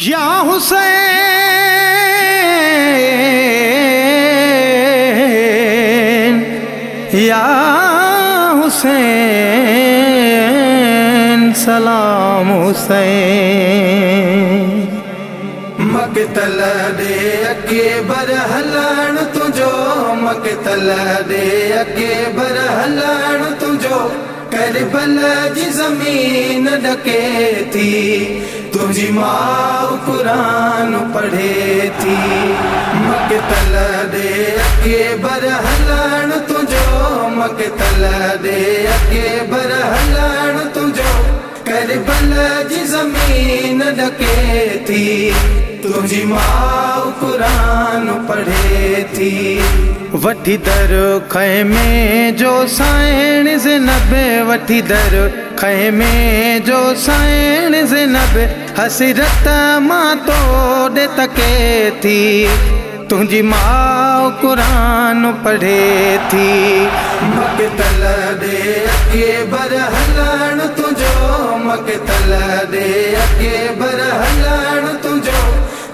या हुसैन या हुसैन सलाम हुसैन। मक़तल दे अकबर हलण तुझो, मक़तल दे अकबर हलण तुझो, करबला जी ज़मीन ढके थी, तुझी माँ कुरान पढ़े थी। मक़तल दे अकबर हलण तुझो, मक़तल दे अकबर हलण तुझो, करबला जी ज़मीन ढके थी, तुझी माँ कुरान पढ़े थी। वठी दर खैमे जो साइण ज़ैनब, वठी दर खैमे जो साइण ज़ैनब, हसरत मां तोड़े तके थी, तुझी माँ कुरान पढ़े थी। मक़तल दे अकबर हलण तुझो, मक़तल दे अकबर हलण तुझो,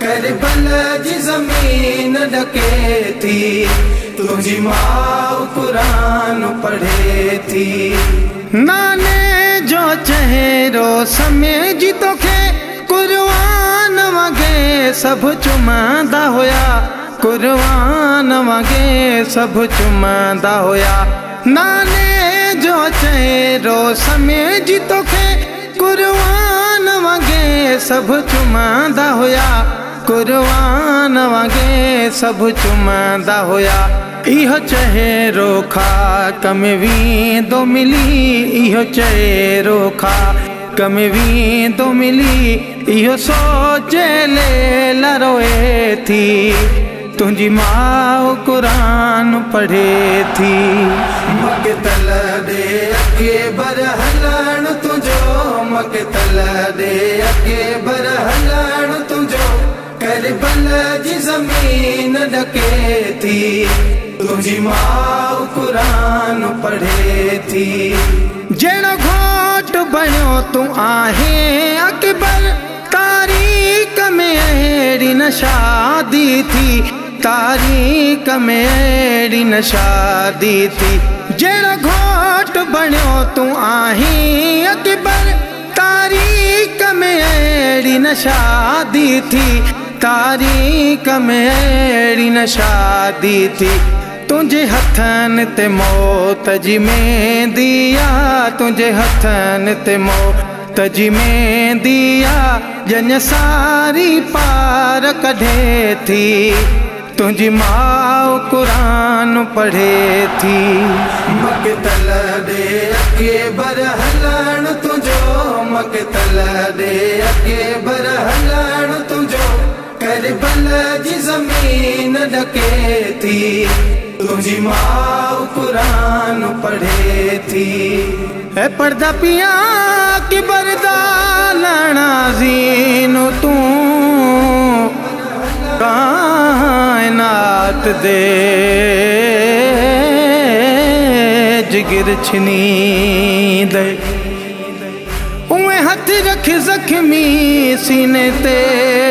करबला जी ज़मीन ढके थी, तुझी माँ कुरान पढ़े थी। नाने जो चेहरो समेजी तोखे कुर्बान वगे सब चुमंदा होया, कुर्बान वगे सब चुमंदा होया। नाने जो चेहरो समेजी तोखे कुर्बान वगे सब चुमंदा होया, कुर्बान वगे सब चुमंदा होया। इहो चेहरो खाक में वींदो मिली, इहो चेहरो खाक में वींदो मिली, इहो सोचे लेल रोए थी, तुझी माँ कुरान पढ़े थी। मक़तल दे अकबर हलण तुझो, मक़तल दे अकबर हलण तुझो, करबला जी ज़मीन ढके थी, तुझी माँ कुरान पढ़े थी। जहिड़ो घोट बणियो तूं आहे अकबर, तारीख़ में अहिड़ी न शादी थी, तारीख़ में अहिड़ी न शादी थी। जहिड़ो घोट बणियो तूं आहे अकबर, तारीख़ में अहिड़ी न शादी थी, तारीख़ में अहिड़ी न शादी थी। तुझे हथन ते मौत जी मेहंदी आ, तुझे हथन ते मौत जी मेहंदी आ, जन सारी पार कढे थी, तुझी माँ कुरान पढ़े थी। मक़तल दे अकबर हलण तुझो, मक़तल दे अकबर हलण तुझो, करबला जी ज़मीन ढके थी, तुझी माँ कुरान पढ़े थी। ए पर्दा पिया की बरदा लना ज़ीनो तू, कायनात दे जिगर छिनी दे, उए हथ रख ज़ख्मी सीने ते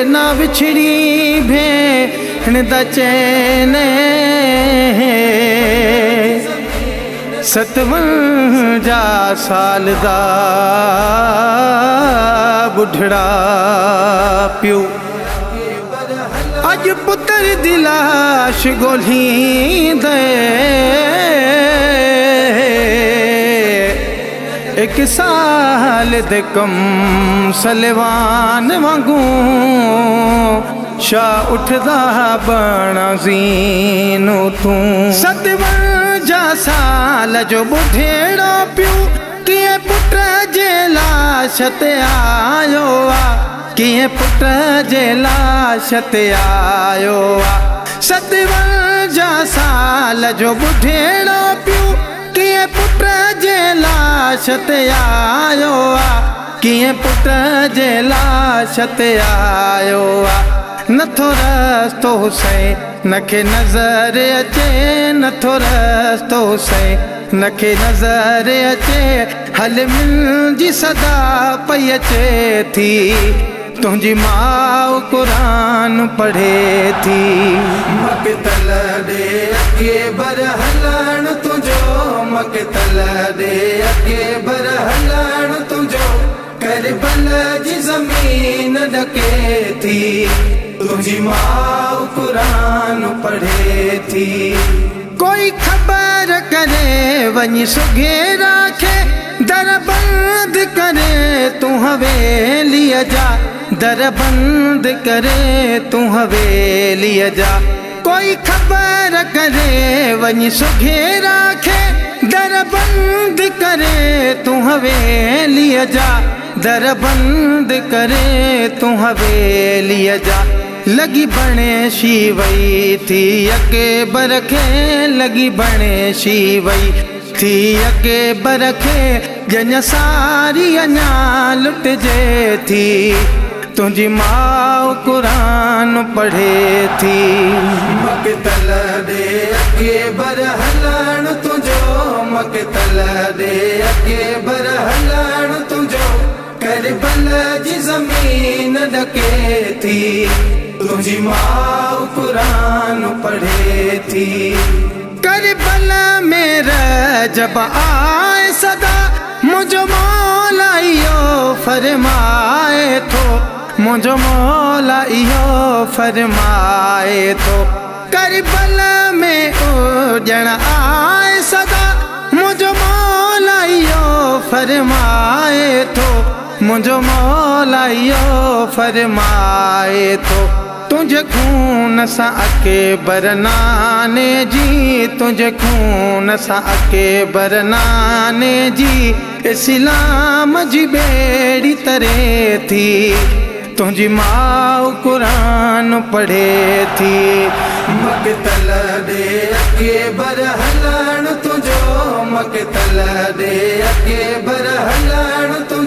ना विछड़ी भेण दा चैन, 57 साल दा बुढ़ड़ा पियो, अज पुत्र दी लाश गोलींदे, 1 साल दे कम सलवान वांगू शाह उठदा बणा ज़ीनो तू। 57 साल जो बुढ़ेड़ो पियो, किए पुट जे लाश ते आयो आ, किए पुट जे लाश ते आयो आ। 57 साल जो बुढ़ेड़ो पियो, किए पुट जे लाश ते आयो आ, किए पुट जे लाश ते आयो आ। नथो रस्तो हुसैन नखे नज़र अचे, नथो रस्तो हुसैन नखे नज़र अचे, हल मिल जी सदा पई अचे थी, तुझी माँ कुरान पढ़े थी। मकतल दे अगे बरहलान तुझो, मकतल दे अगे बरहलान तुझो, करबला जी ज़मीन ढके थी। तुझी माँ कुरान पढ़े थी। कोई खबर करे वञी सुघे राखे, दर बंद करे तू हवेली जा, दर बंद करे तू हवेली जा। कोई खबर करे वञी सुघे राखे, दर बंद करे तू हवेली जा, दर बंद करे तू हवेली जा। लगी बणे शीवई थी अके बरखे, लगी बणे शीवई थी अके बरखे, जन सारी अञा लुटजे थी। तुझी माँ कुरान पढ़े थी। मकतल दे अगे बरहलान तुझो, मकतल दे अगे बरहलान तुझो, करबला जी ज़मीन ढके थी। तुझी माँ कुरान पढ़े थी। करबला में जब आए सदा, मुझो मौला इहो फरमाए थो, मुझो मौला इहो फरमाए थो। करबला में उजण आए सदा, मुझो मौला इहो फरमाए थो, मुझो मौला इहो फरमाए थो। तुझे खून सा अके बरनाने जी, तुझे खून सा अके बरनाने जी, इस्लाम जी बेड़ी तरे थी। तुझी माँ कुरान पढ़े थी। मकतल दे अगे बरहलान तुझो, मकतल दे अगे बरहलान तुझो।